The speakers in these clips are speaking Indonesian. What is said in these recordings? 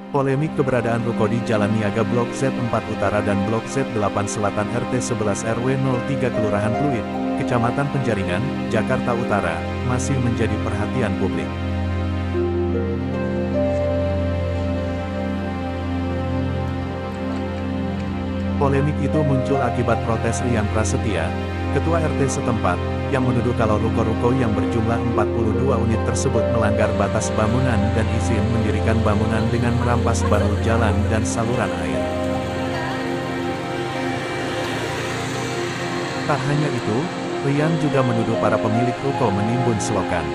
Polemik keberadaan ruko di Jalan Niaga Blok Z4 Utara dan Blok Z8 Selatan RT 11 RW 03 Kelurahan Pluit, Kecamatan Penjaringan, Jakarta Utara, masih menjadi perhatian publik. Polemik itu muncul akibat protes Rian Prasetya, Ketua RT setempat, yang menuduh kalau ruko-ruko yang berjumlah 42 unit tersebut melanggar batas bangunan dan izin mendirikan bangunan dengan merampas bahu jalan dan saluran air. Tak hanya itu, Rian juga menuduh para pemilik ruko menimbun selokan.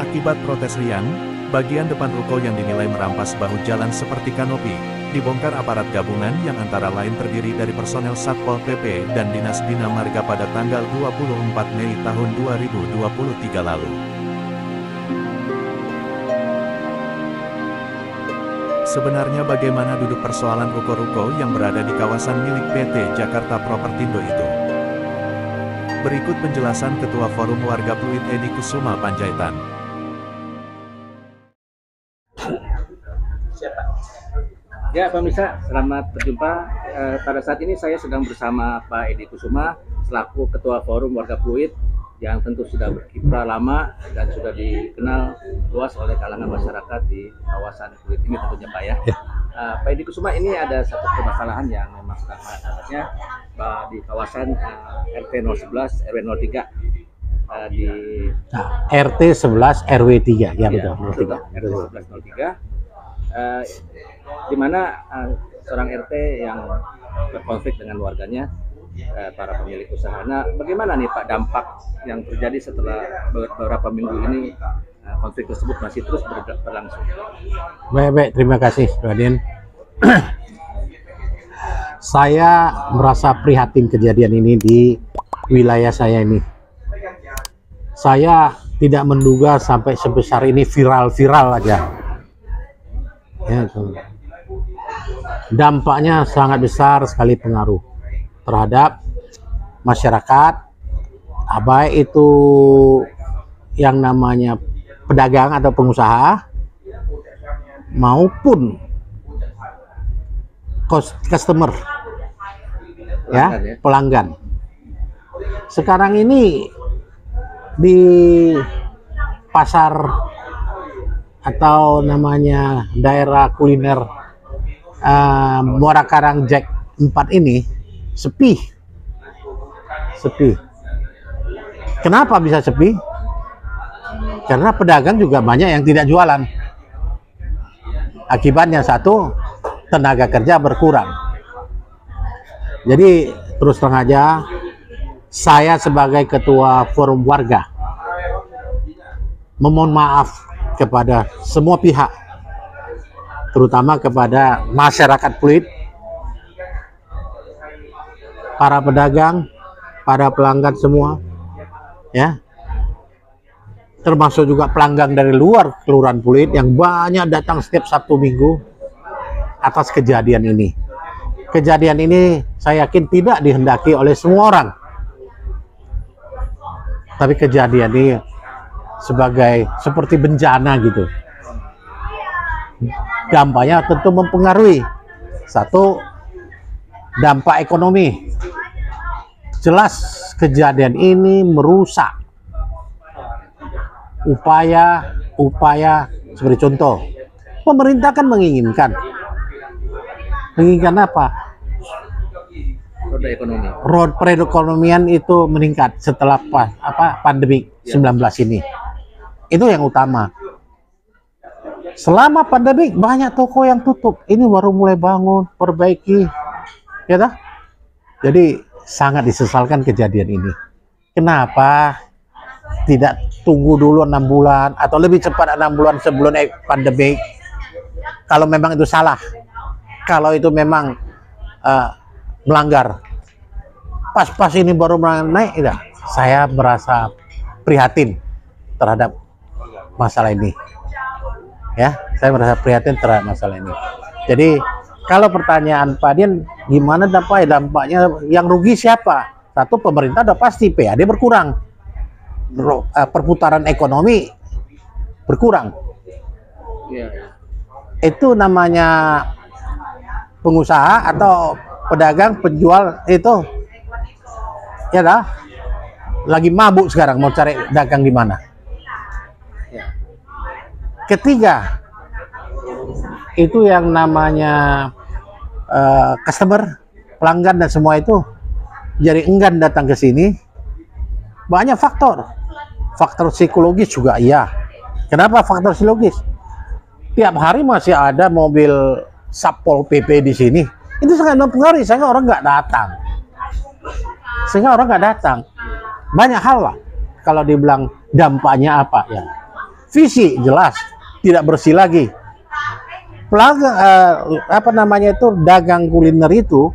Akibat protes Rian, bagian depan ruko yang dinilai merampas bahu jalan seperti kanopi, dibongkar aparat gabungan yang antara lain terdiri dari personel Satpol PP dan Dinas Bina Marga pada tanggal 24 Mei tahun 2023 lalu. Sebenarnya bagaimana duduk persoalan ruko-ruko yang berada di kawasan milik PT Jakarta Propertindo itu? Berikut penjelasan Ketua Forum Warga Pluit Edi Kusuma Panjaitan. Ya, pemirsa, selamat berjumpa. Pada saat ini saya sedang bersama Pak Edi Kusuma selaku Ketua Forum Warga Pluit yang tentu sudah berkiprah lama dan sudah dikenal luas oleh kalangan masyarakat di kawasan Pluit ini tentunya Pak ya. Pak Edi Kusuma, ini ada satu permasalahan yang memang sedang masalahnya di kawasan RT 011 RW 03 di RT 11 RW 3 ya, betul. RT 11 03 di mana seorang RT yang berkonflik dengan warganya, para pemilik usaha. Nah, bagaimana nih Pak dampak yang terjadi setelah beberapa minggu ini konflik tersebut masih terus berlangsung? Baik, terima kasih Raden. Saya merasa prihatin kejadian ini di wilayah saya ini. Saya tidak menduga sampai sebesar ini, viral aja. Ya, dampaknya sangat besar sekali pengaruh terhadap masyarakat, baik itu yang namanya pedagang atau pengusaha maupun customer, pelanggan. Sekarang ini di pasar atau namanya daerah kuliner Muara Karang Jack 4 ini sepi. Kenapa bisa sepi? Karena pedagang juga banyak yang tidak jualan. Akibatnya satu, tenaga kerja berkurang. Jadi terus terang aja, saya sebagai Ketua Forum Warga memohon maaf kepada semua pihak, terutama kepada masyarakat Pluit, para pedagang, para pelanggan semua, ya, termasuk juga pelanggan dari luar Kelurahan Pluit yang banyak datang setiap Sabtu Minggu atas kejadian ini. Kejadian ini saya yakin tidak dihendaki oleh semua orang, tapi kejadian ini seperti bencana gitu. Dampaknya tentu mempengaruhi. Satu, dampak ekonomi. Jelas kejadian ini merusak upaya seperti contoh, pemerintah kan menginginkan apa? Roda perekonomian itu meningkat setelah pandemi 19 ini. Itu yang utama. Selama pandemi banyak toko yang tutup. Ini baru mulai bangun, perbaiki, ya dah. Jadi sangat disesalkan kejadian ini. Kenapa tidak tunggu dulu 6 bulan atau lebih cepat 6 bulan sebelum pandemi? Kalau memang itu salah, kalau itu memang melanggar, pas ini baru naik, ya. Saya merasa prihatin terhadap masalah ini. Ya, saya merasa prihatin terhadap masalah ini. Jadi, kalau pertanyaan Pak Dian, gimana dampaknya? Yang rugi siapa? Satu, pemerintah udah pasti PAD berkurang, perputaran ekonomi berkurang. itu namanya pengusaha atau pedagang penjual itu ya dah lagi mabuk sekarang mau cari dagang di mana. Ketiga itu yang namanya customer, pelanggan dan semua itu jadi enggan datang ke sini. Banyak faktor psikologis juga iya. Kenapa faktor psikologis? Tiap hari masih ada mobil Satpol PP di sini. Itu sangat mempengaruhi sehingga orang nggak datang. Banyak hal lah. Kalau dibilang dampaknya apa ya? Visi jelas tidak bersih lagi. Apa namanya itu dagang kuliner itu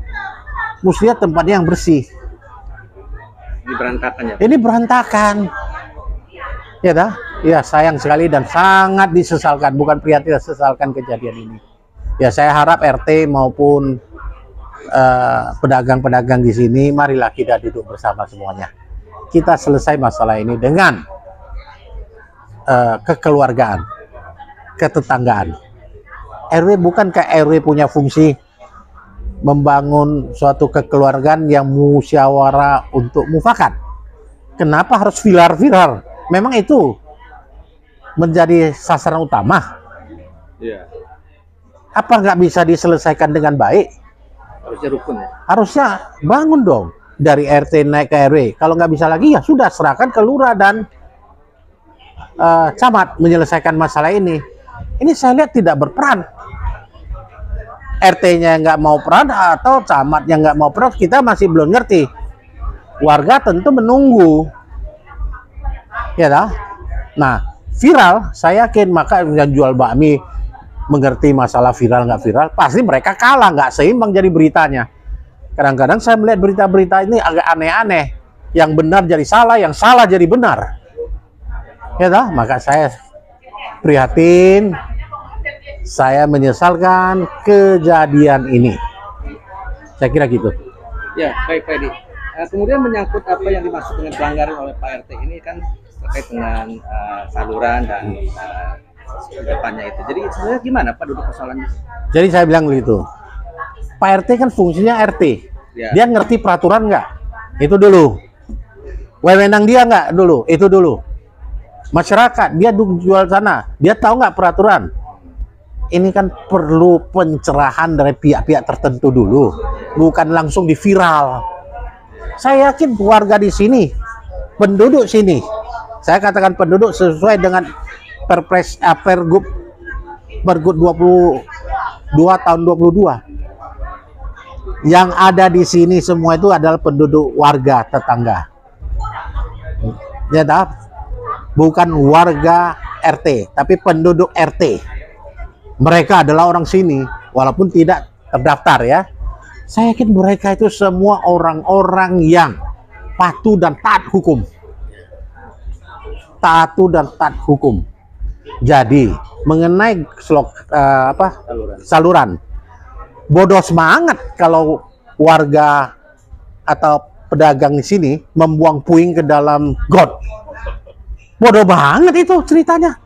mestinya tempatnya yang bersih. Ini berantakan ya? Ini berantakan. Ya dah? Ya sayang sekali dan sangat disesalkan. Bukan prihatin, sesalkan kejadian ini. Ya saya harap RT maupun pedagang-pedagang di sini, marilah kita duduk bersama semuanya. Kita selesai masalah ini dengan kekeluargaan, ketetanggaan. RW bukankah RW punya fungsi membangun suatu kekeluargaan yang musyawarah untuk mufakat? Kenapa harus viral? Memang itu menjadi sasaran utama. Iya. Apa nggak bisa diselesaikan dengan baik? Harusnya rukun ya? Harusnya bangun dong dari RT naik ke RW. Kalau nggak bisa lagi ya sudah serahkan ke lurah dan camat menyelesaikan masalah ini. Ini saya lihat tidak berperan. RT-nya nggak mau peran atau camatnya nggak mau peran, kita masih belum ngerti. Warga tentu menunggu. Ya dah. Nah, viral, saya yakin maka yang jual bakmi mengerti masalah viral nggak viral, pasti mereka kalah, nggak seimbang jadi beritanya. Kadang-kadang saya melihat berita-berita ini agak aneh-aneh. Yang benar jadi salah, yang salah jadi benar. Ya dah, maka saya prihatin. Saya menyesalkan kejadian ini. Saya kira gitu. Ya, baik Pak Edi. Kemudian menyangkut apa yang dimaksud dengan pelanggaran oleh Pak RT ini kan terkait dengan saluran dan depannya itu. Jadi sebenarnya gimana Pak duduk persoalannya? Jadi saya bilang begitu. Pak RT kan fungsinya RT. Ya. Dia ngerti peraturan nggak? Itu dulu. Wewenang dia nggak dulu? Itu dulu. Masyarakat, dia jual sana. Dia tahu nggak peraturan? Ini kan perlu pencerahan dari pihak-pihak tertentu dulu, bukan langsung diviral. Saya yakin warga di sini, penduduk sini, saya katakan penduduk sesuai dengan Perpres Pergub 22 tahun 22. Yang ada di sini semua itu adalah penduduk warga tetangga. Ya, bukan warga RT, tapi penduduk RT. Mereka adalah orang sini, walaupun tidak terdaftar ya. Saya yakin mereka itu semua orang-orang yang patuh dan taat hukum. Jadi, mengenai saluran. Bodoh semangat kalau warga atau pedagang di sini membuang puing ke dalam got. Bodoh banget itu ceritanya.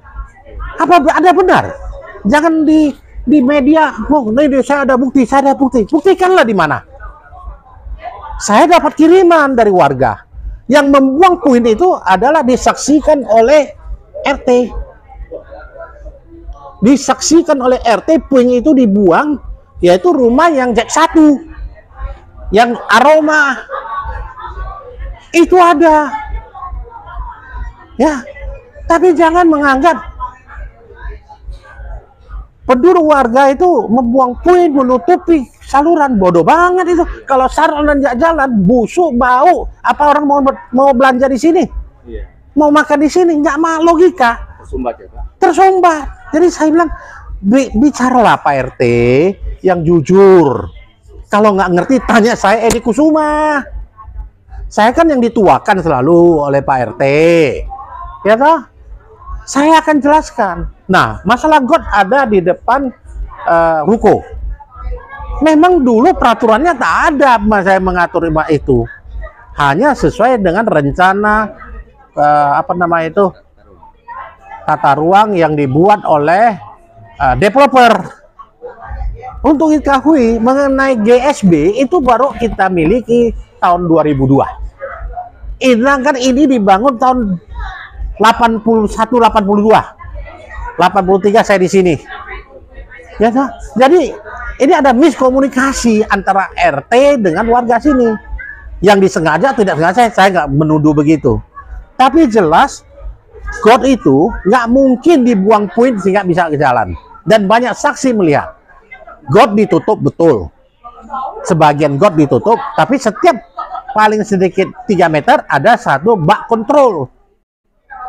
Apa ada benar? Jangan di media, saya ada bukti. Buktikanlah di mana. Saya dapat kiriman dari warga. Yang membuang puing itu adalah disaksikan oleh RT. Disaksikan oleh RT, puing itu dibuang, yaitu rumah yang Jack 1. Yang aroma. Itu ada. Ya, tapi jangan menganggap penduduk warga itu membuang puing menutupi saluran. Bodoh banget itu. Kalau saluran jalan busuk bau, apa orang mau belanja di sini? Iya. Mau makan di sini? Nggak mau, logika. Tersumbat ya Pak? Tersumbat. Jadi saya bilang bicaralah Pak RT yang jujur. Kalau nggak ngerti tanya saya, Edi Kusuma. Saya kan yang dituakan selalu oleh Pak RT. Ya toh? Saya akan jelaskan. Nah, masalah got ada di depan ruko. Memang dulu peraturannya tak ada saya mengatur itu. Hanya sesuai dengan rencana tata ruang yang dibuat oleh developer. Untuk diketahui mengenai GSB itu baru kita miliki tahun 2002. Sedangkan ini dibangun tahun 81-82. 83 saya di sini. Ya, nah? Jadi ini ada miskomunikasi antara RT dengan warga sini. Yang disengaja tidak sengaja saya nggak menuduh begitu. Tapi jelas got itu nggak mungkin dibuang puing sehingga bisa ke jalan. Dan banyak saksi melihat. Got ditutup betul. Sebagian got ditutup, tapi setiap paling sedikit 3 meter ada satu bak kontrol.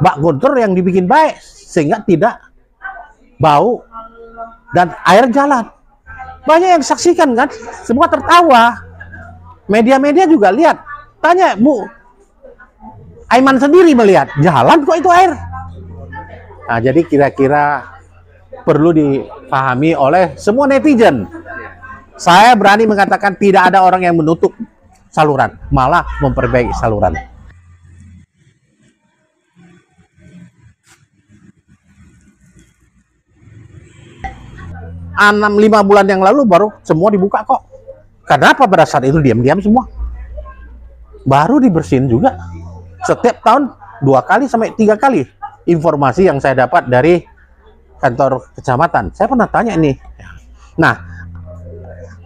Bak kontrol yang dibikin baik sehingga tidak bau dan air jalan. Banyak yang saksikan kan, semua tertawa. Media-media juga lihat. Tanya, Bu, Aiman sendiri melihat, jalan kok itu air. Nah, jadi kira-kira perlu dipahami oleh semua netizen. Saya berani mengatakan tidak ada orang yang menutup saluran, malah memperbaiki saluran. 5 bulan yang lalu baru semua dibuka kok. Kenapa pada saat itu diam-diam semua? Baru dibersihin juga. Setiap tahun 2 kali sampai 3 kali. Informasi yang saya dapat dari kantor kecamatan. Saya pernah tanya ini. Nah,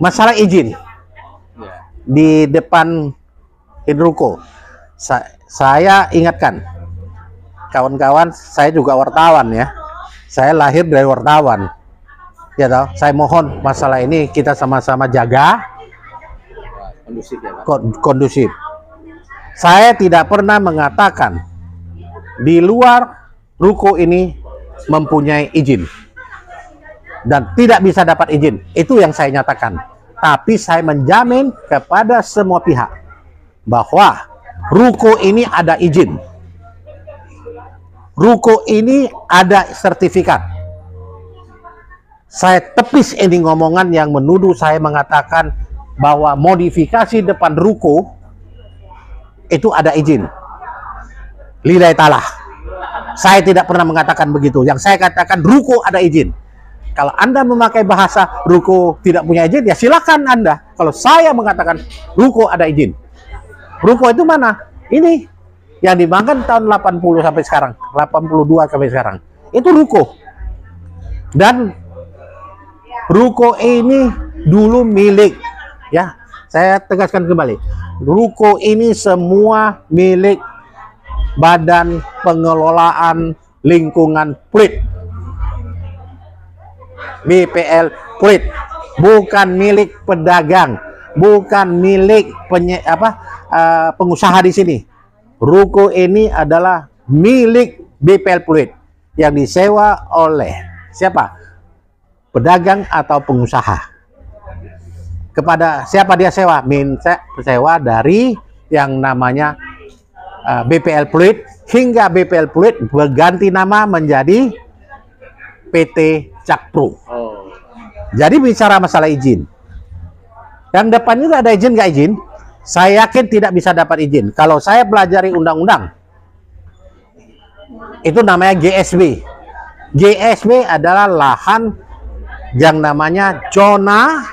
masalah izin di depan Indruko, saya ingatkan kawan-kawan, saya juga wartawan ya. Saya lahir dari wartawan. Ya toh, saya mohon masalah ini kita sama-sama jaga Kondusif ya, Pak. kondusif. Saya tidak pernah mengatakan di luar ruko ini mempunyai izin dan tidak bisa dapat izin. Itu yang saya nyatakan. Tapi saya menjamin kepada semua pihak bahwa ruko ini ada izin. Ruko ini ada sertifikat. Saya tepis ini ngomongan yang menuduh saya mengatakan bahwa modifikasi depan ruko itu ada izin. Lillahi ta'ala. Saya tidak pernah mengatakan begitu. Yang saya katakan ruko ada izin. Kalau Anda memakai bahasa ruko tidak punya izin, ya silakan Anda. Kalau saya mengatakan ruko ada izin. Ruko itu mana? Ini yang dibangun tahun 80 sampai sekarang, 82 sampai sekarang. Itu ruko. Dan ruko ini dulu milik, ya, saya tegaskan kembali. Ruko ini semua milik Badan Pengelolaan Lingkungan Pluit, BPL Pluit, bukan milik pedagang, bukan milik pengusaha di sini. Ruko ini adalah milik BPL Pluit yang disewa oleh siapa? Pedagang atau pengusaha. Kepada siapa dia sewa? Minta sewa dari yang namanya BPL Pluit, hingga BPL Pluit berganti nama menjadi PT Cakpro. Jadi bicara masalah izin. Yang depan juga ada izin nggak izin? Saya yakin tidak bisa dapat izin. Kalau saya pelajari undang-undang, itu namanya GSB. GSB adalah lahan yang namanya zona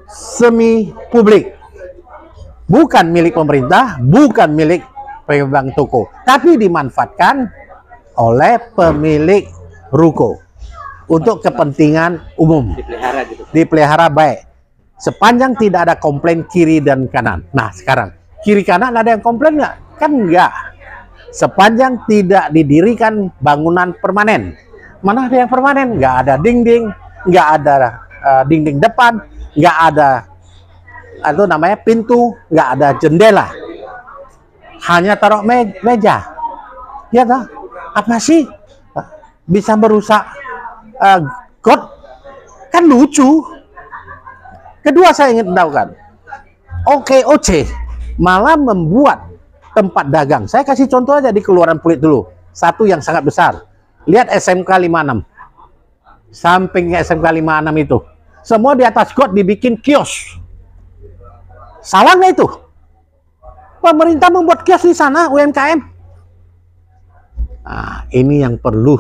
semi publik, bukan milik pemerintah, bukan milik pemegang toko, tapi dimanfaatkan oleh pemilik ruko untuk kepentingan umum. Dipelihara gitu. Dipelihara baik, sepanjang tidak ada komplain kiri dan kanan. Nah sekarang kiri kanan ada yang komplain nggak? Kan enggak. Sepanjang tidak didirikan bangunan permanen. Mana ada yang permanen? Nggak ada dinding, nggak ada dinding depan, nggak ada itu namanya pintu, nggak ada jendela, hanya taruh meja. Ya tak? Apa sih bisa merusak got? Kan lucu. Kedua saya ingin tahu kan, OKOC malah membuat tempat dagang. Saya kasih contoh aja di Keluaran Pluit dulu, satu yang sangat besar. Lihat SMK 56, samping SMK 56 itu, semua di atas got dibikin kios. Salah nggak itu? Pemerintah membuat kios di sana, UMKM. Nah, ini yang perlu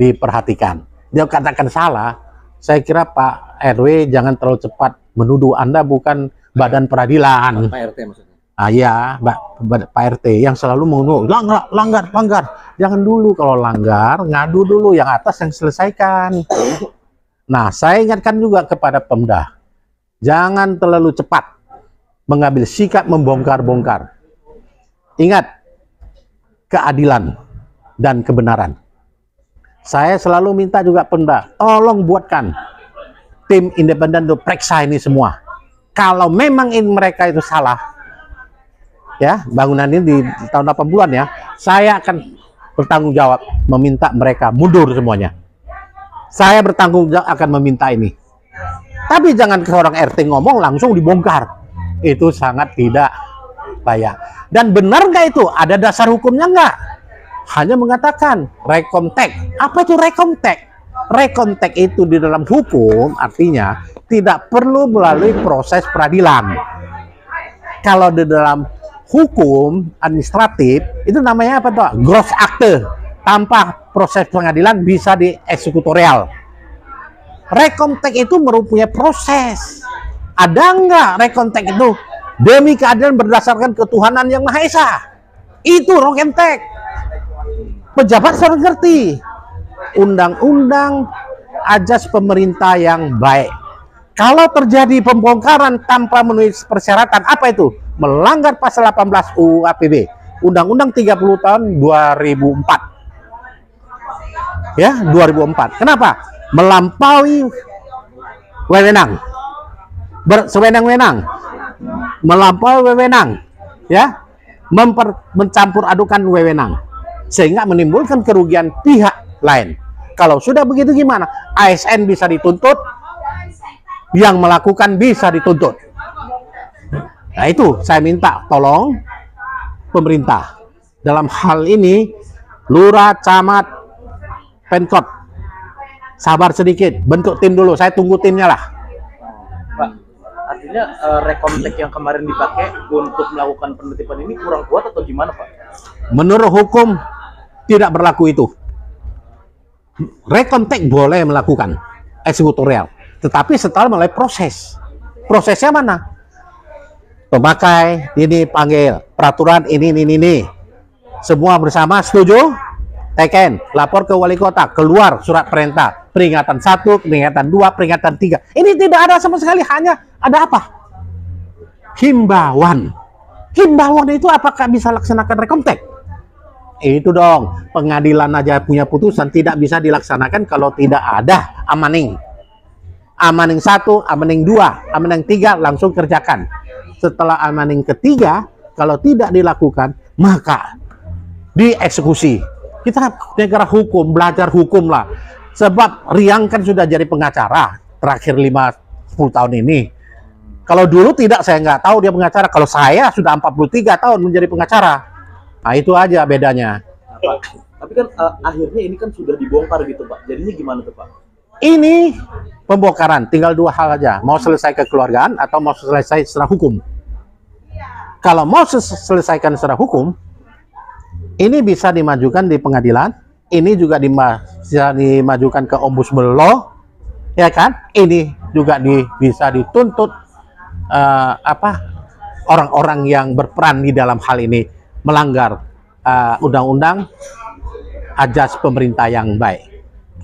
diperhatikan. Dia katakan salah, saya kira Pak RW jangan terlalu cepat menuduh Anda bukan badan peradilan. Pak RT maksudnya. Ya, Pak RT yang selalu menuduh langgar. Jangan dulu, kalau langgar ngadu dulu, yang atas yang selesaikan. Nah, saya ingatkan juga kepada Pemda, jangan terlalu cepat mengambil sikap membongkar-bongkar. Ingat, keadilan dan kebenaran. Saya selalu minta juga Pemda, tolong buatkan tim independen untuk periksa ini semua. Kalau memang mereka itu salah, ya, bangunan ini di tahun 80-an ya, saya akan bertanggung jawab meminta mereka mundur semuanya. Saya bertanggung jawab akan meminta ini. Tapi jangan seorang RT ngomong langsung dibongkar. Itu sangat tidak layak. Dan benar nggak itu? Ada dasar hukumnya nggak? Hanya mengatakan rekomtek. Apa itu rekomtek? Rekomtek itu di dalam hukum artinya tidak perlu melalui proses peradilan. Kalau di dalam hukum administratif itu namanya apa tuh? Gross akte. Tanpa proses pengadilan bisa di eksekutorial. Rekomtek itu merupakan proses. Ada nggak rekomtek itu demi keadilan berdasarkan ketuhanan yang Maha Esa? Itu rekomtek. Pejabat harus ngerti undang-undang ajas pemerintah yang baik. Kalau terjadi pembongkaran tanpa memenuhi persyaratan, apa itu? Melanggar pasal 18 UU APB, Undang-Undang 30 tahun 2004. Ya, 2004. Kenapa? Melampaui wewenang. Bersewenang-wenang. Melampaui wewenang. Ya. Mencampur adukan wewenang. Sehingga menimbulkan kerugian pihak lain. Kalau sudah begitu gimana? ASN bisa dituntut, yang melakukan bisa dituntut. Nah itu saya minta tolong pemerintah dalam hal ini, lurah, camat, Pemkot, sabar sedikit, bentuk tim dulu, saya tunggu timnya lah. Pak, artinya rekomtek yang kemarin dipakai untuk melakukan penertiban ini kurang kuat atau gimana, Pak? Menurut hukum tidak berlaku itu. Rekomtek boleh melakukan eksekutorial, tetapi setelah melalui proses. Prosesnya mana? Pemakai ini panggil, peraturan ini. Semua bersama setuju? Teken, lapor ke wali kota, keluar surat perintah, peringatan 1, peringatan 2, peringatan 3. Ini tidak ada sama sekali, hanya ada apa? Himbauan. Himbauan itu apakah bisa laksanakan rekomtek? Itu dong, pengadilan aja punya putusan tidak bisa dilaksanakan kalau tidak ada amaning. Amaning 1, amaning 2, amaning 3 langsung kerjakan. Setelah amaning ketiga, kalau tidak dilakukan, maka dieksekusi. Kita negara hukum, belajar hukum lah. Sebab Riang kan sudah jadi pengacara terakhir 5-10 tahun ini. Kalau dulu tidak, saya nggak tahu dia pengacara. Kalau saya sudah 43 tahun menjadi pengacara. Nah itu aja bedanya. Nah, Pak, tapi kan akhirnya ini kan sudah dibongkar gitu, Pak. Jadinya gimana tuh, Pak? Ini pembongkaran, tinggal dua hal aja. Mau selesai kekeluargaan atau mau selesai secara hukum. Kalau mau selesaikan secara hukum, ini bisa dimajukan di pengadilan, ini juga bisa dimajukan ke ombudsman law, ya kan? Ini juga bisa dituntut orang-orang yang berperan di dalam hal ini melanggar undang-undang ajas pemerintah yang baik,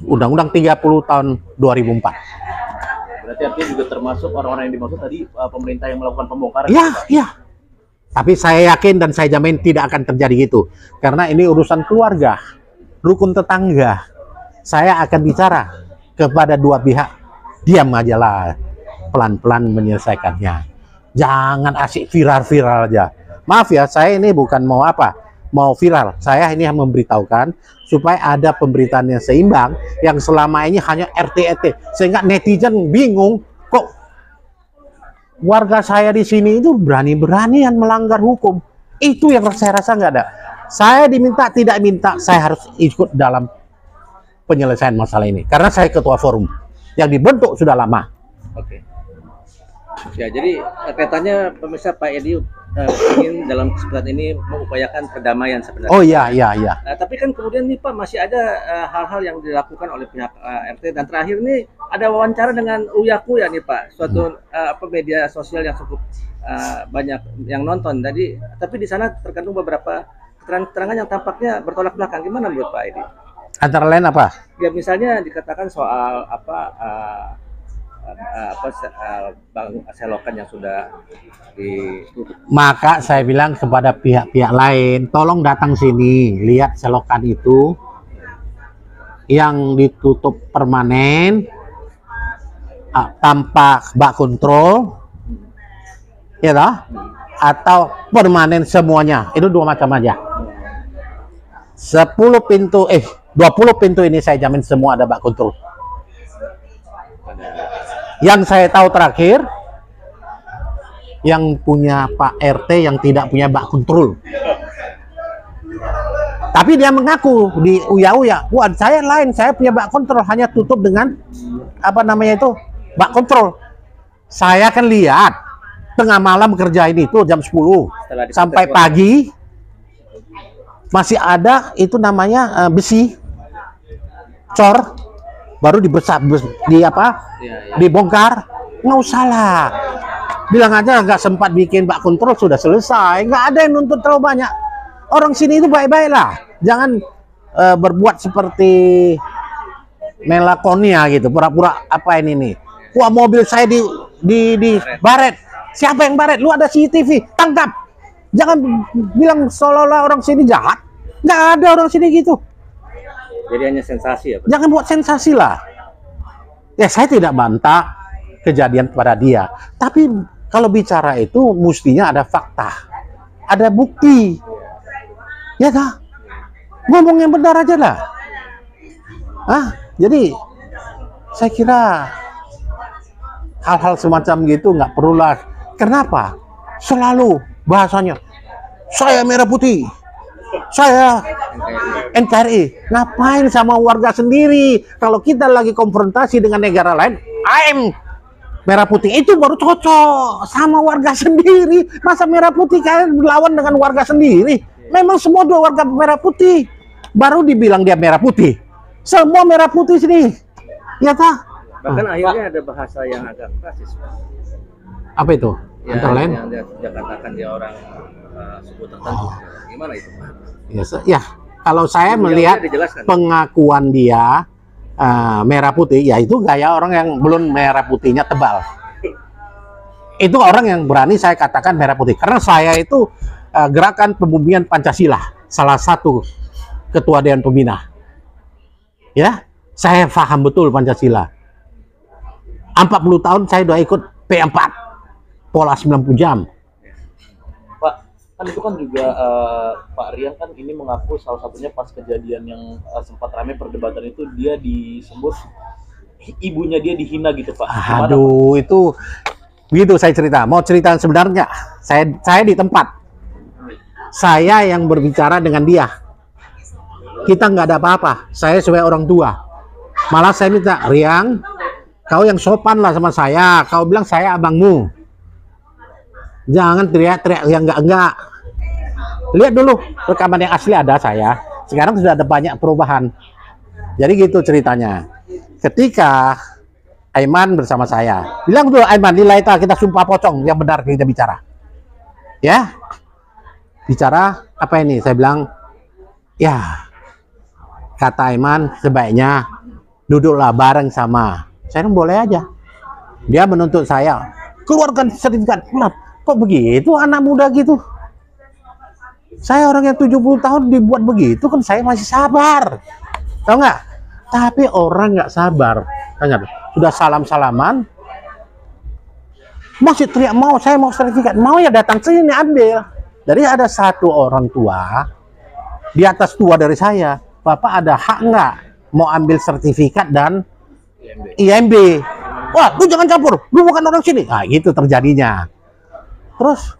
Undang-Undang 30 tahun 2004. Berarti artinya juga termasuk orang-orang yang dimaksud tadi pemerintah yang melakukan pembongkaran. Ya. Tapi saya yakin dan saya jamin tidak akan terjadi gitu. Karena ini urusan keluarga, rukun tetangga. Saya akan bicara kepada dua pihak. Diam aja lah. Pelan-pelan menyelesaikannya. Jangan asik viral-viral aja. Maaf ya, saya ini bukan mau viral. Saya ini memberitahukan supaya ada pemberitaan yang seimbang. Yang selama ini hanya RT-RT. Sehingga netizen bingung. Kok warga saya di sini itu berani-beranian melanggar hukum? Itu yang saya rasa nggak ada. Saya diminta, tidak minta, saya harus ikut dalam penyelesaian masalah ini. Karena saya ketua forum yang dibentuk sudah lama. Oke. Ya, jadi kaitannya pemirsa Pak Edi ingin dalam kesempatan ini mengupayakan perdamaian sebenarnya. Oh iya, iya, iya. Tapi kan kemudian nih Pak masih ada hal-hal yang dilakukan oleh pihak RT dan terakhir nih ada wawancara dengan Uya Kuya nih Pak, suatu media sosial yang cukup banyak yang nonton. Jadi tapi di sana terkandung beberapa keterangan yang tampaknya bertolak belakang. Gimana menurut Pak Edi? Antara lain apa? Ya misalnya dikatakan soal Bang selokan yang sudah ditutup. Maka saya bilang kepada pihak-pihak lain, tolong datang sini, lihat selokan itu yang ditutup permanen tanpa bak kontrol, ya toh? Atau permanen semuanya. Itu dua macam aja. 10 pintu, 20 pintu ini saya jamin semua ada bak kontrol. Yang saya tahu terakhir, yang punya Pak RT yang tidak punya bak kontrol. Tapi dia mengaku di Uya-Uya, wah saya lain, saya punya bak kontrol, hanya tutup dengan apa namanya itu, bak kontrol. Saya kan lihat tengah malam kerjain itu jam 10 sampai pagi masih ada itu namanya besi cor, baru dibongkar. Nggak usah lah, bilang aja nggak sempat bikin bak kontrol, sudah selesai. Nggak ada yang nuntut terlalu banyak. Orang sini itu baik-baik lah, jangan berbuat seperti melakonia gitu, pura-pura apa ini nih. Wah, mobil saya di baret. Siapa yang baret? Lu ada CCTV, tangkap. Jangan bilang seolah-olah orang sini jahat. Nggak ada orang sini gitu. Jadi hanya sensasi ya Pak? Jangan buat sensasi lah. Ya saya tidak bantah kejadian pada dia. Tapi kalau bicara itu mestinya ada fakta. Ada bukti. Ya kah? Ngomong yang benar aja lah. Jadi saya kira hal-hal semacam gitu nggak perlulah. Kenapa? Selalu bahasanya saya merah putih. Saya NKRI, ngapain sama warga sendiri? Kalau kita lagi konfrontasi dengan negara lain, AM merah putih itu baru cocok sama warga sendiri. Masa merah putih kalian berlawan dengan warga sendiri? Memang semua dua warga merah putih, baru dibilang dia merah putih. Semua merah putih sini, ya tak? Bahkan akhirnya ada bahasa yang agak rasis. Apa itu? Ya, antara lain? Yang dia katakan dia orang suku tertentu. Gimana itu? Ya, kalau saya melihat pengakuan dia merah putih, ya itu gaya orang yang belum merah putihnya tebal. Itu orang yang berani saya katakan merah putih. Karena saya itu gerakan pembumian Pancasila, salah satu ketua Dewan Pembina. Ya, saya paham betul Pancasila. 40 tahun saya udah ikut P4, pola 90 jam. Pak, kan itu kan juga Pak Rian kan ini mengaku salah satunya pas kejadian yang sempat ramai perdebatan itu dia disebut ibunya dia dihina gitu Pak. Gimana, Aduh, Pak? Itu begitu saya cerita. Mau cerita sebenarnya saya di tempat. Saya yang berbicara dengan dia. Kita nggak ada apa-apa. Saya sebagai orang tua. Malah saya minta, Rian, kau yang sopan lah sama saya. Kau bilang saya abangmu. Jangan teriak-teriak yang enggak. Lihat dulu rekaman yang asli ada saya. Sekarang sudah ada banyak perubahan. Jadi gitu ceritanya. Ketika Aiman bersama saya, bilang tuh Aiman, nilai kita sumpah pocong yang benar kita bicara. Ya, bicara apa ini? Saya bilang, ya, kata Aiman sebaiknya duduklah bareng sama. Saya bilang boleh aja. Dia menuntut saya keluarkan sertifikat. Kok begitu anak muda gitu? Saya orang yang 70 tahun dibuat begitu kan saya masih sabar. Tahu nggak? Tapi orang nggak sabar. Tahu nggak? Sudah salam-salaman masih teriak mau, saya mau sertifikat. Mau ya datang sini ambil. Jadi ada satu orang tua di atas tua dari saya. Bapak ada hak nggak mau ambil sertifikat dan IMB? Wah, lu jangan campur. Lu bukan orang sini. Nah, gitu terjadinya. Terus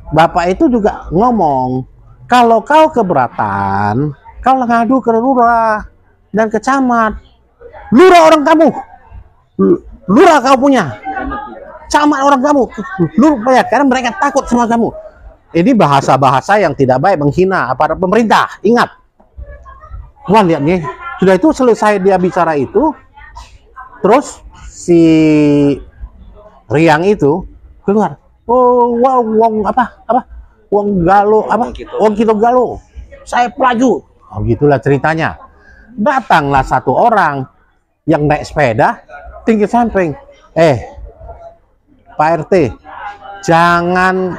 bapak itu juga ngomong, kalau kau keberatan, kau ngadu ke lurah dan ke camat. Lurah orang kamu, lurah kau punya. camat orang kamu, lu ya, karena mereka takut sama kamu. Ini bahasa-bahasa yang tidak baik, menghina aparat pemerintah. Ingat, Tuan lihat nih, sudah itu selesai dia bicara itu, terus si Riang itu keluar. Oh, wong apa? Wong Galo apa? Wong Kito Galo. Saya pelaju. Oh, gitulah ceritanya. Datanglah satu orang yang naik sepeda tinggi samping. Pak RT, jangan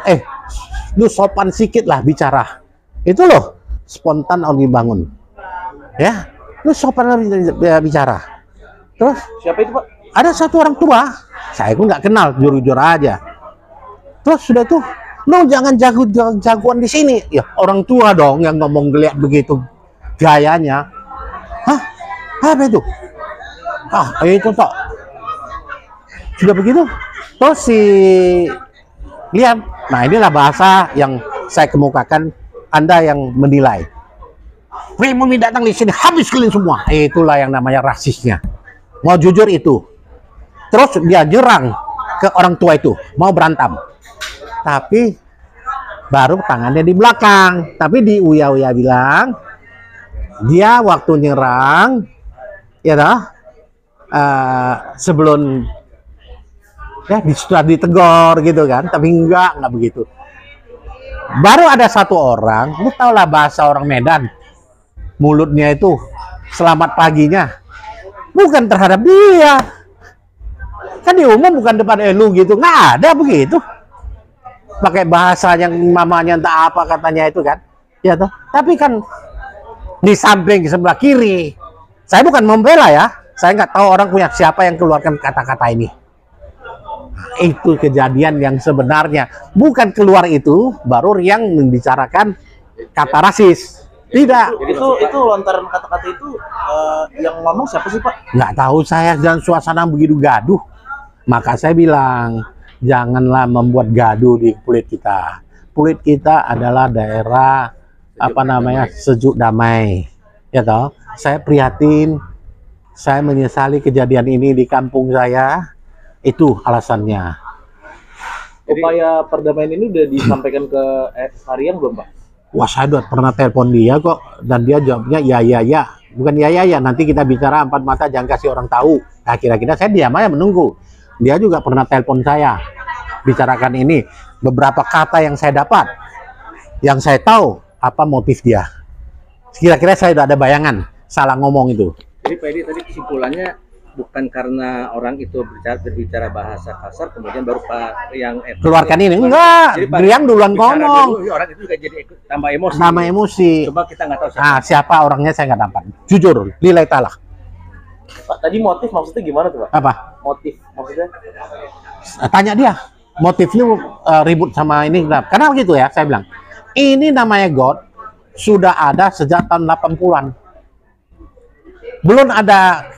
lu sopan sikit lah bicara. Itu loh spontan orang dibangun. Ya, lu sopan lah bicara. Terus Siapa itu, Pak? ada satu orang tua, saya pun nggak kenal, jujur aja. Terus sudah tuh, lu jangan jagoan di sini. Ya orang tua dong yang ngomong geliat begitu gayanya. Hah? Apa itu? Itu toh. Sudah begitu, terus si lihat. Nah, inilah bahasa yang saya kemukakan, Anda yang menilai. Pribumi datang di sini habis kalian semua. Itulah yang namanya rasisnya. Mau jujur itu. Terus dia jerang ke orang tua itu, mau berantem. Tapi baru tangannya di belakang. Tapi di Uya bilang, dia waktu nyerang, ya dah, sebelum ya sudah ditegor gitu kan, tapi enggak begitu. Baru ada satu orang, lu tau lah bahasa orang Medan, mulutnya itu selamat paginya bukan terhadap dia, kan di umum bukan depan lu gitu, nggak ada begitu, pakai bahasa yang mamanya entah apa katanya itu kan, ya toh. Tapi kan di samping sebelah kiri, saya bukan membela ya, saya nggak tahu orang punya siapa yang keluarkan kata-kata ini. Itu kejadian yang sebenarnya, bukan keluar itu baru yang membicarakan kata rasis. Tidak. Itu lontaran kata-kata itu yang ngomong siapa sih, Pak? Nggak tahu saya, dan suasana begitu gaduh. Maka saya bilang, janganlah membuat gaduh di Pluit kita. Pluit kita adalah daerah sejuk damai. Ya toh, saya prihatin, saya menyesali kejadian ini di kampung saya. Itu alasannya. Upaya perdamaian ini udah disampaikan ke Riang belum, Pak? Wah, saya udah pernah telepon dia kok, dan dia jawabnya ya. Bukan ya, nanti kita bicara empat mata, jangan kasih orang tahu. Nah, kira-kira saya diam aja menunggu. Dia juga pernah telepon saya, bicarakan ini. Beberapa kata yang saya dapat, yang saya tahu apa motif dia. Kira-kira saya udah ada bayangan salah ngomong itu. Jadi Pak Edi tadi kesimpulannya bukan karena orang itu berbicara bahasa kasar kemudian baru Pak yang keluarkan ini, enggak. Riang duluan ngomong. Dulu, orang itu juga jadi tambah emosi. Tambah emosi. Coba kita nggak tahu siapa. Siapa orangnya saya nggak dapat. Jujur, lillahi ta'ala. Pak, tadi motif maksudnya gimana tuh, Pak? Apa? Motif maksudnya? Tanya dia. Motifnya ribut sama ini. Karena begitu ya, saya bilang. Ini namanya God sudah ada sejak tahun 80-an. Belum ada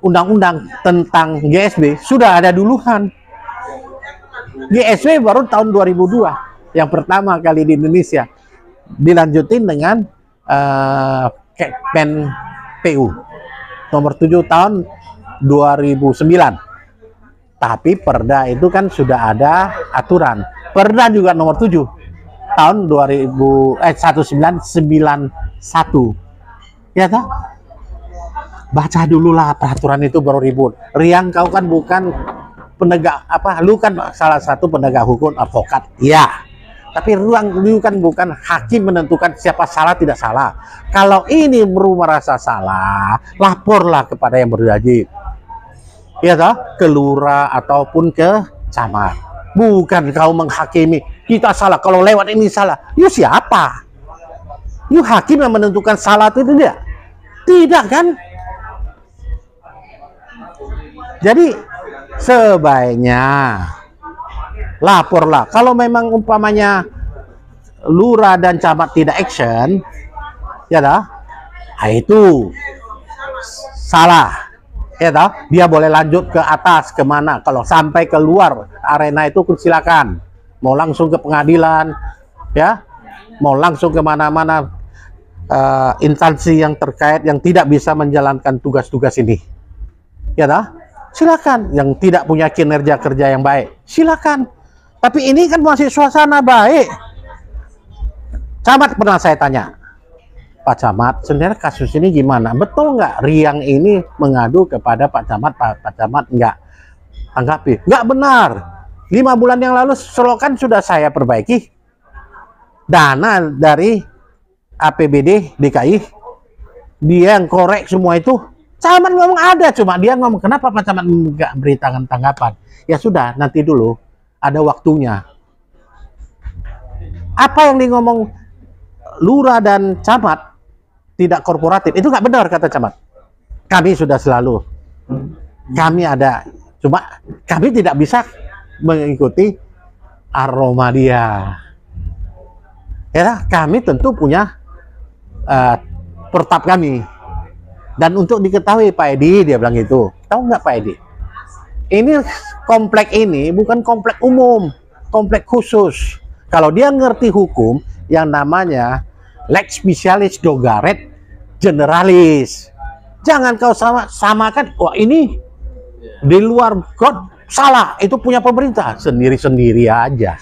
undang-undang tentang GSB, sudah ada duluan. GSB baru tahun 2002, yang pertama kali di Indonesia. Dilanjutin dengan Pen PU nomor 7 tahun 2009. Tapi Perda itu kan sudah ada aturan. Perda juga nomor 7 tahun 1991. Ya toh? Baca dulu lah peraturan itu baru ribut. Riang, kau kan bukan penegak lu kan salah satu penegak hukum, advokat. Iya. Tapi lu kan bukan hakim menentukan siapa salah tidak salah. Kalau ini merasa salah, laporlah kepada yang berwajib. Ya toh? Ke lurah ataupun ke camat. Bukan kau menghakimi. Kita salah, kalau lewat ini salah. You siapa? You hakim yang menentukan salah itu tidak? Tidak kan? Jadi sebaiknya laporlah. Kalau memang umpamanya lurah dan camat tidak action, ya dah, itu salah. Ya dah, dia boleh lanjut ke atas kemana. Kalau sampai keluar arena itu silakan. Mau langsung ke pengadilan, ya, mau langsung kemana-mana instansi yang terkait yang tidak bisa menjalankan tugas-tugas ini. Ya dah. silakan. Yang tidak punya kinerja kerja yang baik, silakan. Tapi ini kan masih suasana baik. Camat pernah saya tanya, Pak Camat, sebenarnya kasus ini gimana? Betul nggak Riang ini mengadu kepada Pak Camat? Pak Camat nggak tanggapi. Nggak benar. 5 bulan yang lalu selokan sudah saya perbaiki. Dana dari APBD DKI, dia yang korek semua itu. Camat ngomong ada, cuma dia ngomong, kenapa Pak Camat nggak beri tanggapan? Ya sudah, nanti dulu, ada waktunya. Apa yang di ngomong lurah dan camat tidak korporatif, itu nggak benar kata camat. Kami sudah selalu, kami ada, cuma kami tidak bisa mengikuti aroma dia. Ya, kami tentu punya pertap kami. Dan untuk diketahui Pak Edi, dia bilang itu, tahu nggak Pak Edi? Ini komplek ini bukan komplek umum, komplek khusus. Kalau dia ngerti hukum, yang namanya lex specialis dogaret generalis. Jangan kau samakan, wah ini di luar God salah, itu punya pemerintah, sendiri-sendiri aja.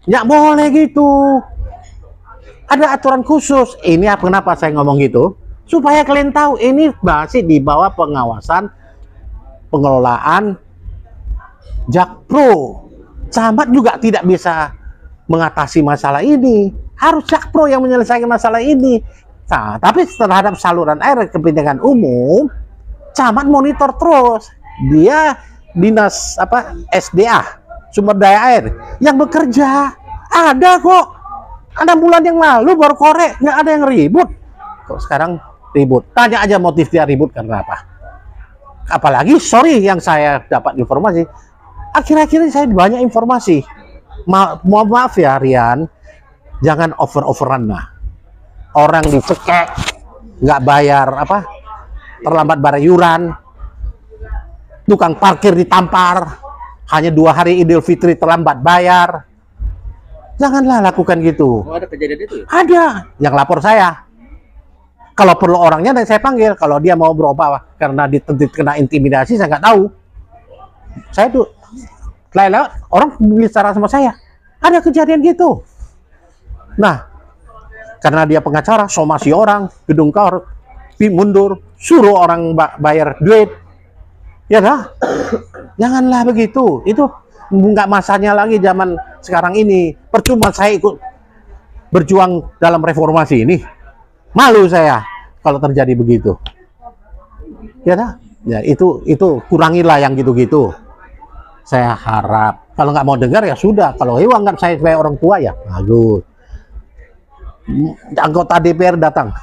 Nggak boleh gitu. Ada aturan khusus. Ini kenapa saya ngomong gitu? Supaya kalian tahu ini masih di bawah pengawasan pengelolaan Jakpro. Camat juga tidak bisa mengatasi masalah ini. Harus Jakpro yang menyelesaikan masalah ini. Nah, tapi terhadap saluran air kepentingan umum, camat monitor terus. Dia dinas SDA, sumber daya air, yang bekerja. Ada kok. 6 bulan yang lalu baru korek, nggak ada yang ribut. Kok sekarang ribut? Tanya aja motif dia ribut karena apa. Apalagi, sorry yang saya dapat informasi, akhir-akhir ini saya banyak informasi. Maaf ya Rian, jangan over-overan lah. Orang dicekek, nggak bayar terlambat bayar iuran, tukang parkir ditampar, hanya 2 hari Idul Fitri terlambat bayar. Janganlah lakukan gitu. Oh, ada kejadian itu? Ada, yang lapor saya. Kalau perlu orangnya dan saya panggil. Kalau dia mau berubah karena kena intimidasi, saya nggak tahu. Saya tuh lewat orang bicara sama saya. Ada kejadian gitu. Nah, karena dia pengacara, somasi orang, gedung kor, mundur, suruh orang bayar duit. Ya dah, janganlah begitu. Itu nggak masanya lagi zaman sekarang ini. Percuma saya ikut berjuang dalam reformasi ini. Malu saya kalau terjadi begitu. Ya dah, ya itu kurangilah yang gitu-gitu. Saya harap kalau nggak mau dengar ya sudah. Kalau anggap saya sebagai orang tua ya bagus. Anggota DPR datang.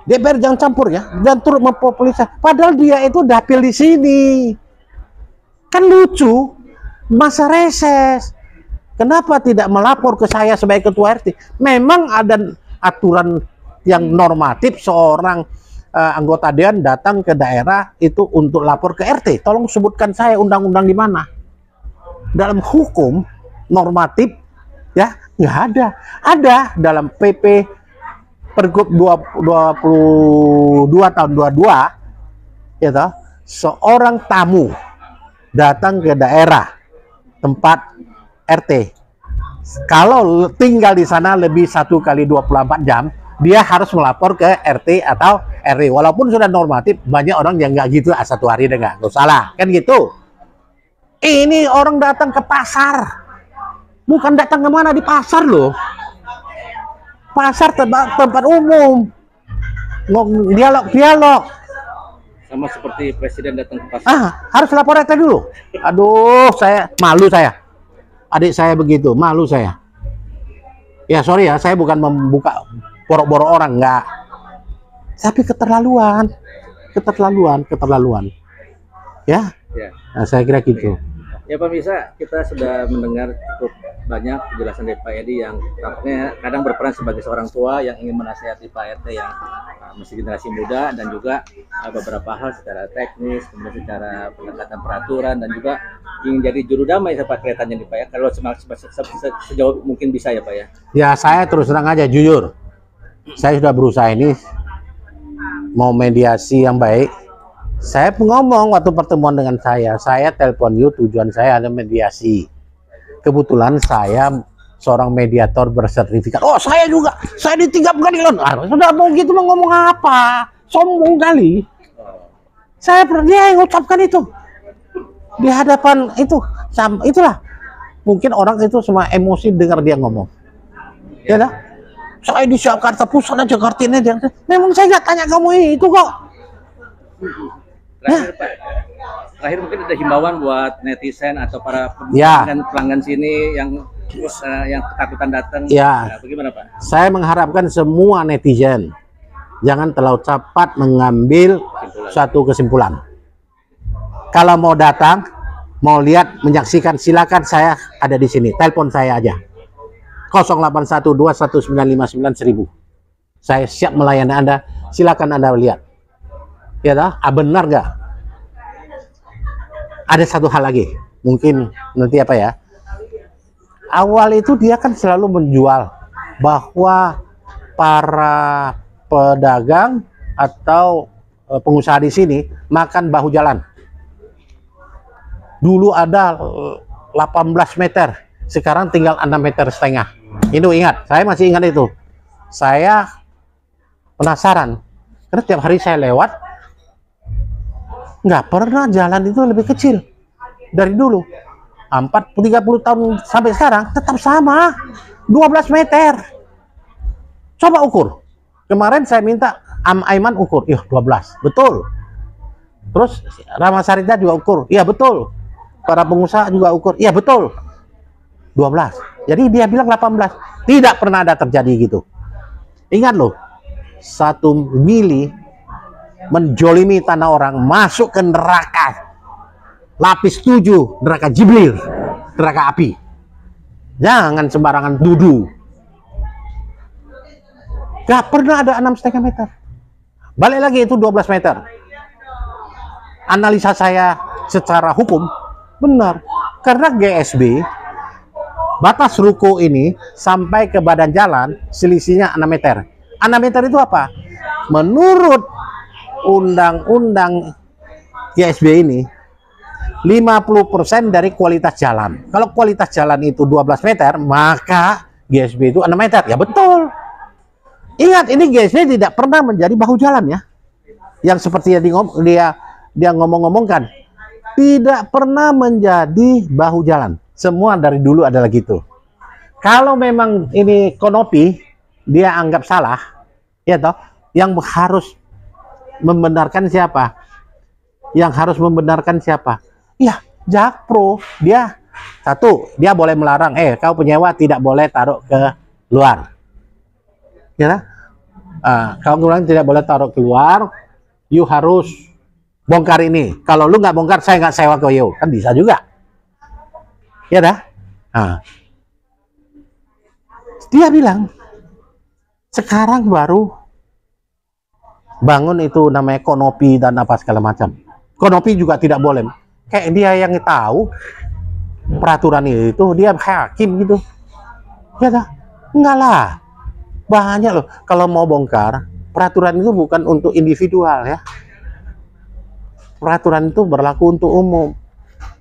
DPR jangan campur ya, dan turut mempopulisasi. Padahal dia itu dapil di sini. Kan lucu. Masa reses, kenapa tidak melapor ke saya sebagai ketua RT? Memang ada aturan yang normatif seorang anggota dewan datang ke daerah itu untuk lapor ke RT. Tolong sebutkan saya undang-undang di mana. Dalam hukum normatif ya nggak ada. Ada dalam PP Pergub 22 tahun 22 ya toh, seorang tamu datang ke daerah tempat RT. Kalau tinggal di sana lebih 1 kali 24 jam, dia harus melapor ke RT atau RW. Walaupun sudah normatif, banyak orang yang nggak gitu, 1 hari deh nggak salah, kan gitu. Ini orang datang ke pasar, bukan datang kemana, di pasar loh. Pasar tempat umum, dialog. Sama seperti presiden datang ke pasar. Harus lapor RT dulu. Aduh, malu saya. Adik saya begitu, malu saya. Ya sorry ya, saya bukan membuka borok-borok orang, enggak. Tapi keterlaluan. Ya? Ya. Nah, saya kira gitu. Ya pemirsa, kita sudah mendengar cukup banyak penjelasan dari Pak Edi yang tampaknya kadang berperan sebagai seorang tua yang ingin menasihati Pak RT yang masih generasi muda, dan juga beberapa hal secara teknis, kemudian secara pendekatan peraturan, dan juga ingin jadi juru damai sepak kelihatannya nih Pak ya. Kalau sejauh mungkin bisa ya Pak ya. Ya saya terus terang aja jujur, saya sudah berusaha ini mau mediasi yang baik. Saya ngomong waktu pertemuan dengan saya telepon you, tujuan saya ada mediasi. Kebetulan saya seorang mediator bersertifikat. Oh, saya juga, saya di 3 pengadilan. Sudah mau gitu mau ngomong apa? Sombong kali. Saya dia yang ucapkan itu di hadapan itu, itulah. Mungkin orang itu semua emosi dengar dia ngomong. Ya dah. Saya di Jakarta Pusat aja Jakarta dia. Memang saya nggak tanya kamu itu kok. Terakhir, Pak. Terakhir mungkin ada himbauan buat netizen atau para Ya. pelanggan sini yang ketakutan datang. Ya. Nah, bagaimana, Pak? Saya mengharapkan semua netizen jangan terlalu cepat mengambil suatu kesimpulan. Kalau mau datang, mau lihat, menyaksikan, silakan, saya ada di sini. Telepon saya aja. 081219591000. Saya siap melayani Anda. Silakan Anda lihat. Ya dah, benar nggak? Ada satu hal lagi, mungkin nanti apa ya? Awal itu dia kan selalu menjual bahwa para pedagang atau pengusaha di sini makan bahu jalan. Dulu ada 18 meter, sekarang tinggal 6,5 meter. Itu ingat, saya masih ingat itu. Saya penasaran, karena tiap hari saya lewat, nggak pernah jalan itu lebih kecil dari dulu. 30 tahun sampai sekarang tetap sama, 12 meter. Coba ukur. Kemarin saya minta Aiman ukur, 12, betul. Terus Rama Sarita juga ukur, iya betul. Para pengusaha juga ukur, iya betul. 12. Jadi dia bilang 18. Tidak pernah ada terjadi gitu. Ingat loh, 1 mili menjolimi tanah orang, masuk ke neraka lapis 7, neraka Jibril, neraka api. Jangan sembarangan duduk. Gak pernah ada 6,5 meter. Balik lagi itu 12 meter. Analisa saya secara hukum benar, karena GSB batas ruko ini sampai ke badan jalan selisihnya 6 meter. 6 meter itu apa? Menurut undang-undang GSB ini 50% dari kualitas jalan. Kalau kualitas jalan itu 12 meter, maka GSB itu 6 meter. Ya betul. Ingat, ini GSB tidak pernah menjadi bahu jalan ya. Yang seperti yang dia ngomong-ngomongkan, tidak pernah menjadi bahu jalan. Semua dari dulu adalah gitu. Kalau memang ini konopi dia anggap salah, ya toh, yang harus membenarkan siapa? Yang harus membenarkan siapa? Ya, Jakpro. Dia satu, dia boleh melarang, kau penyewa tidak boleh taruh ke luar. Ya, kau bilang tidak boleh taruh keluar, you harus bongkar ini. Kalau lu nggak bongkar, saya nggak sewa ke you. Kan bisa juga. Ya dah. Dia bilang, sekarang baru bangun itu namanya konopi dan apa segala macam. Konopi juga tidak boleh. Kayak dia yang tahu peraturan itu, dia hakim gitu. Ya dah. Enggak lah. Banyak loh. Kalau mau bongkar, peraturan itu bukan untuk individual ya. Peraturan itu berlaku untuk umum.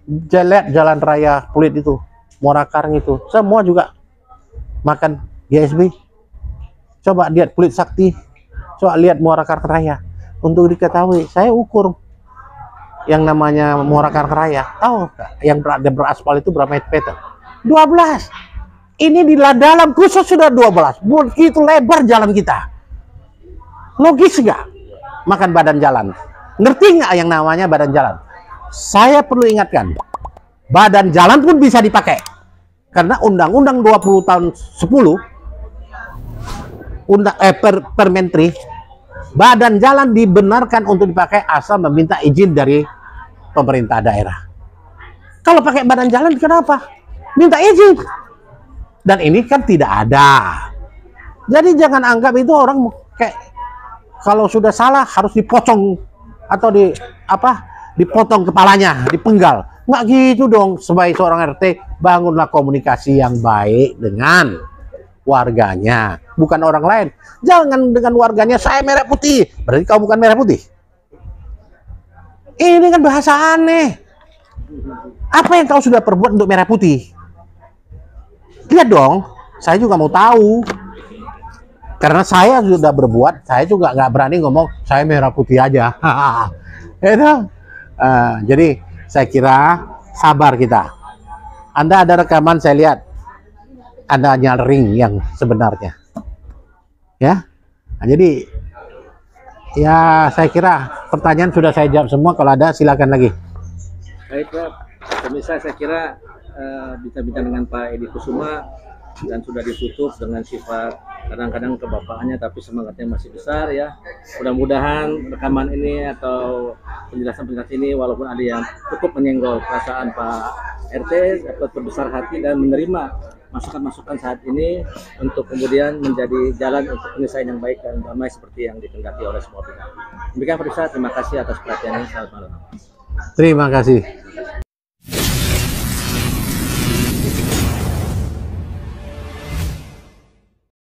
Lihat jalan raya Pluit itu, Muara Karang itu, semua juga makan GSB. Coba lihat Pluit Sakti, coba lihat Muara Karang Raya. Untuk diketahui, saya ukur yang namanya Muara Karang Raya. Tahu yang beraspal itu berapa meter? 12. Ini di dalam khusus sudah 12. Begitu lebar jalan kita. Logis nggak? Makan badan jalan. Ngerti nggak yang namanya badan jalan? Saya perlu ingatkan, badan jalan pun bisa dipakai. Karena Undang-Undang 20 tahun 10, Permentri, badan jalan dibenarkan untuk dipakai asal meminta izin dari pemerintah daerah. Kalau pakai badan jalan kenapa? Minta izin. Dan ini kan tidak ada. Jadi jangan anggap itu orang kayak kalau sudah salah harus dipotong atau dipotong kepalanya, dipenggal. Nggak gitu dong. Sebagai seorang RT, bangunlah komunikasi yang baik dengan warganya, bukan orang lain. Jangan dengan warganya, saya merah putih, berarti kau bukan merah putih. Ini kan bahasa aneh. Apa yang kau sudah perbuat untuk merah putih? Lihat dong, saya juga mau tahu. Karena saya sudah berbuat, saya juga nggak berani ngomong saya merah putih aja. Itu. Jadi saya kira sabar kita. Anda ada rekaman, saya lihat Anda nyaring yang sebenarnya. Ya, nah, jadi ya saya kira pertanyaan sudah saya jawab semua. Kalau ada silakan lagi. Baik Pak, pemirsa saya kira bincang-bincang dengan Pak Edi Kusuma dan sudah ditutup dengan sifat kadang-kadang kebapaannya tapi semangatnya masih besar ya. Mudah-mudahan rekaman ini atau penjelasan-penjelasan ini walaupun ada yang cukup menyenggol perasaan Pak RT dapat berbesar hati dan menerima masukan-masukan saat ini untuk kemudian menjadi jalan untuk penyelesaian yang baik dan damai seperti yang dikehendaki oleh semua pihak. Demikian pemirsa, terima kasih atas perhatiannya. Selamat malam. Terima kasih.